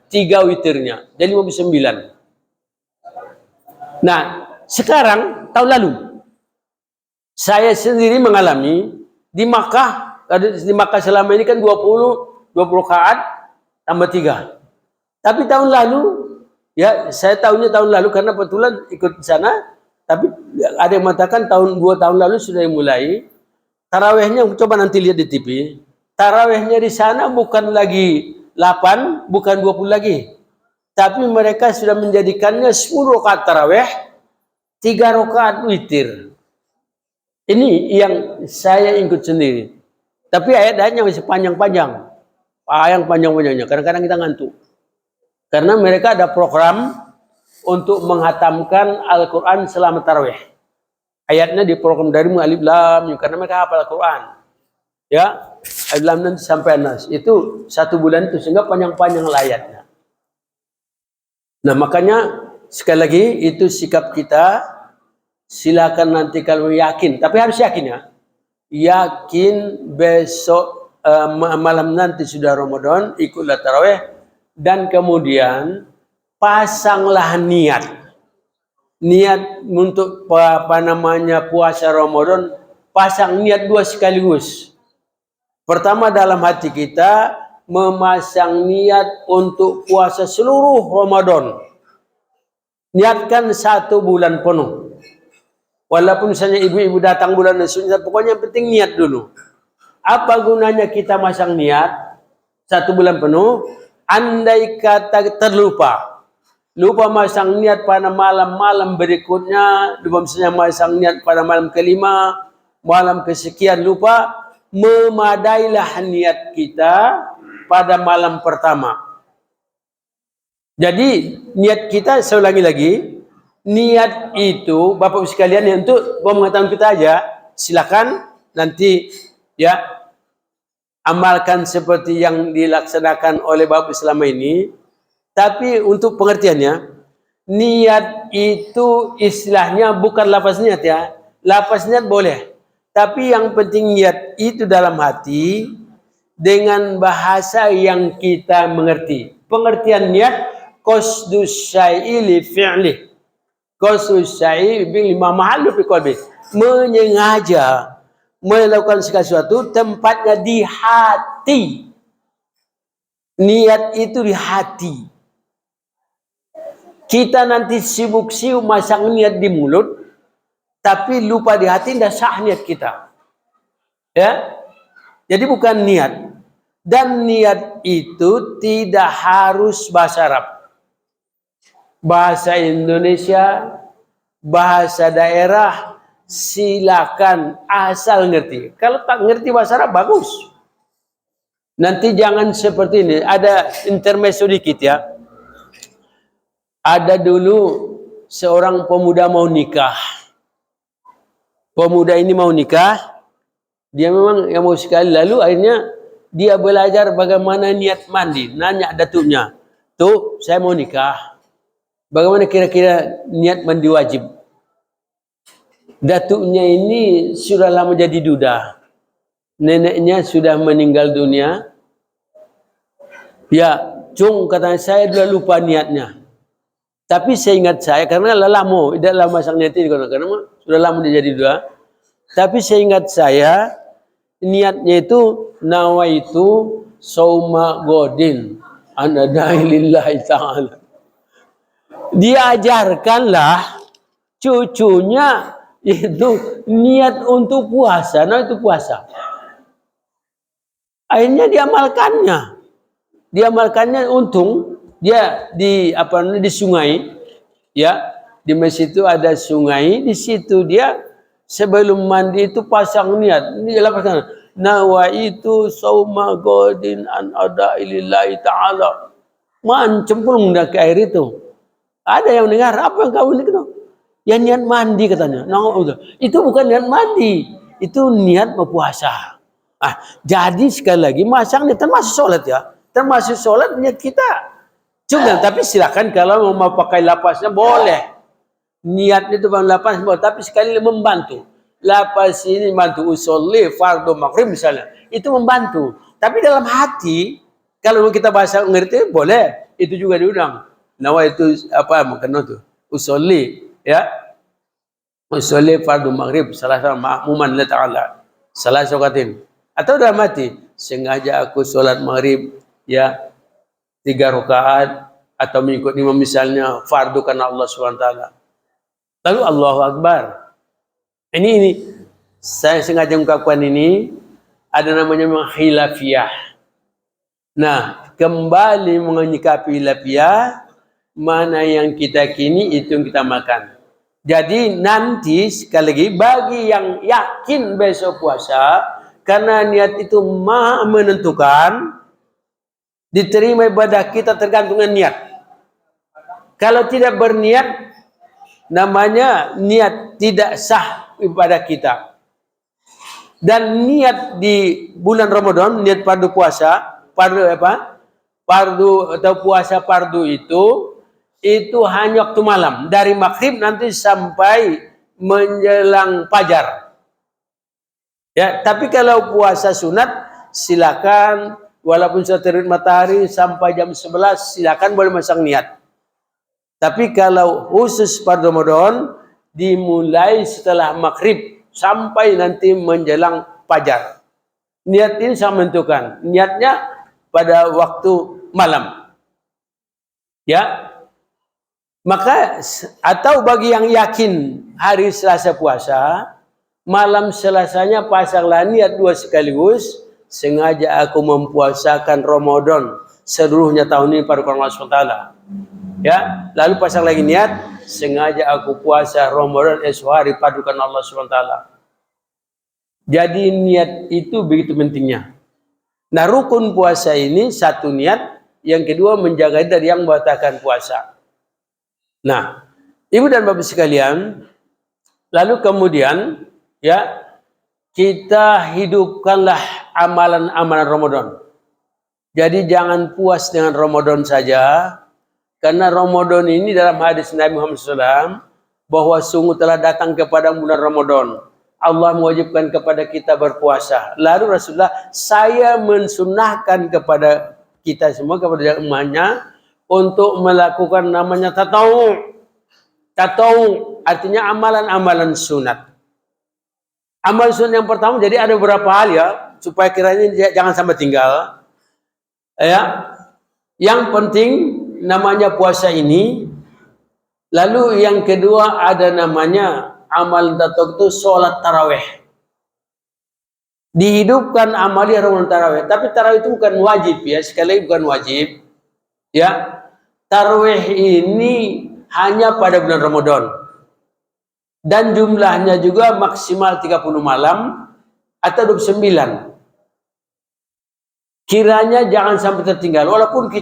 3 witirnya, jadi 59. Nah, sekarang tahun lalu saya sendiri mengalami di Makkah selama ini kan 20 rakaat tambah 3. Tapi tahun lalu, ya saya tahunya tahun lalu karena kebetulan ikut di sana. Tapi ada yang mengatakan 2 tahun lalu sudah mulai. Tarawehnya coba nanti lihat di TV. Tarawehnya di sana bukan lagi 8, bukan 20 lagi. Tapi mereka sudah menjadikannya 10 rakaat taraweh, 3 rakaat witir. Ini yang saya ikut sendiri. Tapi ayat-ayatnya masih panjang-panjang. Yang panjang-panjangnya. Kadang-kadang kita ngantuk. Karena mereka ada program untuk menghatamkan Al-Quran selama tarawih. Ayatnya di program dari Alif Lam, karena mereka hafal Al-Quran. Ya, Alif Lam nanti sampai Nas. Itu 1 bulan itu, sehingga panjang-panjang ayatnya. Nah, makanya sekali lagi itu sikap kita. Silakan nanti kalau yakin, tapi harus yakin ya. Yakin besok malam nanti sudah Ramadan, ikutlah tarawih. Dan kemudian pasanglah niat untuk puasa Ramadan. Pasang niat 2 sekaligus. Pertama, dalam hati kita memasang niat untuk puasa seluruh Ramadan. Niatkan 1 bulan penuh. Walaupun misalnya ibu-ibu datang bulan sunnah, pokoknya yang penting niat dulu. Apa gunanya kita masang niat 1 bulan penuh? Andai kata terlupa, lupa masang niat pada malam-malam berikutnya, lupa misalnya masang niat pada malam kelima, malam kesekian lupa, memadailah niat kita pada malam pertama. Jadi niat kita, saya ulangi lagi, niat itu Bapak sekalian yang untuk pengetahuan kita aja, silakan nanti ya amalkan seperti yang dilaksanakan oleh Bapak selama ini. Tapi untuk pengertiannya, niat itu istilahnya bukan lafaz niat ya. Lafaz niat boleh. Tapi yang penting niat itu dalam hati dengan bahasa yang kita mengerti. Pengertian niat, qasdus syai'i li fi'li. Qasdus syai'i bi mahallu fi qalbi. Menyengaja melakukan sesuatu tempatnya di hati. Niat itu di hati. Kita nanti sibuk-sibuk masang niat di mulut, tapi lupa di hati, tidak sah niat kita. Ya, jadi bukan niat. Dan niat itu tidak harus bahasa Arab. Bahasa Indonesia, bahasa daerah, silakan asal ngerti. Kalau tak ngerti bahasa Arab bagus. Nanti jangan seperti ini. Ada intermezzo dikit ya. Ada dulu seorang pemuda mau nikah. Pemuda ini mau nikah. Dia memang yang mau sekali. Lalu akhirnya dia belajar bagaimana niat mandi. Nanya datuknya. Tuh, saya mau nikah. Bagaimana kira-kira niat mandi wajib? Datuknya ini sudah lama jadi duda. Neneknya sudah meninggal dunia. Ya, cung katanya saya sudah lupa niatnya. Tapi saya ingat karena lama, tidak lama sang niat itu karena sudah lama dia jadi duda. Tapi saya ingat niatnya itu nawaitu sauma godin anadai lillahi ta'ala. Diajarkanlah cucunya itu niat untuk puasa. Nah itu puasa. Akhirnya diamalkannya untung dia di sungai ya, di masjid itu ada sungai, di situ dia sebelum mandi itu pasang niat. Ini lapaskan nawaitu sauma godin an ada lillahi ta'ala. Cemplung ke air itu. Ada yang dengar, apa yang kamu ini? Ya niat mandi katanya. Nah, itu bukan niat mandi, itu niat berpuasa. Jadi sekali lagi masang niat termasuk sholat ya. Termasuk sholat niat kita. Cuma tapi silakan kalau mau pakai lapasnya boleh. Niatnya itu bang lapas boleh, tapi sekali membantu. Lapas ini bantu usolli fardu maghrib misalnya. Itu membantu. Tapi dalam hati Kalau kita bahasa ngerti boleh, itu juga diundang. Nawa itu apa makna tuh? Usolli, ya. Usolli fardu maghrib salah sama ma'muman la ta'ala. Salah sokatin. Atau udah mati, sengaja aku sholat maghrib ya 3 rakaat atau mengikut imam misalnya fardu karena Allah SWT. Lalu Allahu Akbar. Ini saya sengaja ungkapkan ini ada namanya khilafiyah. Nah, kembali menyikapi khilafiyah, mana yang kita kini itu yang kita makan. Jadi nanti sekali lagi bagi yang yakin besok puasa karena niat itu maha menentukan, diterima ibadah kita tergantung dengan niat. Kalau tidak berniat, namanya niat tidak sah ibadah kita. Dan niat di bulan Ramadan, niat fardu puasa, fardu apa? Fardu atau puasa fardu itu hanya waktu malam, dari maghrib nanti sampai menjelang fajar. Ya, tapi kalau puasa sunat silakan walaupun sudah terbit matahari sampai jam 11 silakan boleh masang niat. Tapi kalau khusus pada Ramadan dimulai setelah maghrib sampai nanti menjelang fajar. Niat ini saya menentukan. Niatnya pada waktu malam. Ya. Maka atau bagi yang yakin hari Selasa puasa, malam Selasanya pasanglah niat 2 sekaligus. Sengaja aku mempuasakan Ramadan seluruhnya tahun ini pada Allah SWT. Ya, lalu pasang lagi niat, sengaja aku puasa Ramadan esok hari padukan Allah SWT. Jadi niat itu begitu pentingnya. Nah, rukun puasa ini satu niat, yang kedua menjaga dari yang membatalkan puasa. Nah, ibu dan bapak sekalian, lalu kemudian ya kita hidupkanlah amalan-amalan Ramadan. Jadi jangan puas dengan Ramadan saja, karena Ramadan ini dalam hadis Nabi Muhammad SAW bahwa sungguh telah datang kepada bulan Ramadan. Allah mewajibkan kepada kita berpuasa. Lalu Rasulullah, saya mensunahkan kepada kita semua, kepada umatnya, untuk melakukan namanya tatawu. Tatawu artinya amalan-amalan sunat. Amal sunat yang pertama, jadi ada beberapa hal ya, supaya kiranya jangan sampai tinggal. Ya, yang penting namanya puasa ini. Lalu yang kedua ada namanya amal tatawu itu sholat taraweh. Dihidupkan amalia Ramadan taraweh. Tapi taraweh itu bukan wajib ya, sekali lagi bukan wajib. Ya, taraweh ini hanya pada bulan Ramadan. Dan jumlahnya juga maksimal 30 malam atau 29. Kiranya jangan sampai tertinggal. Walaupun kita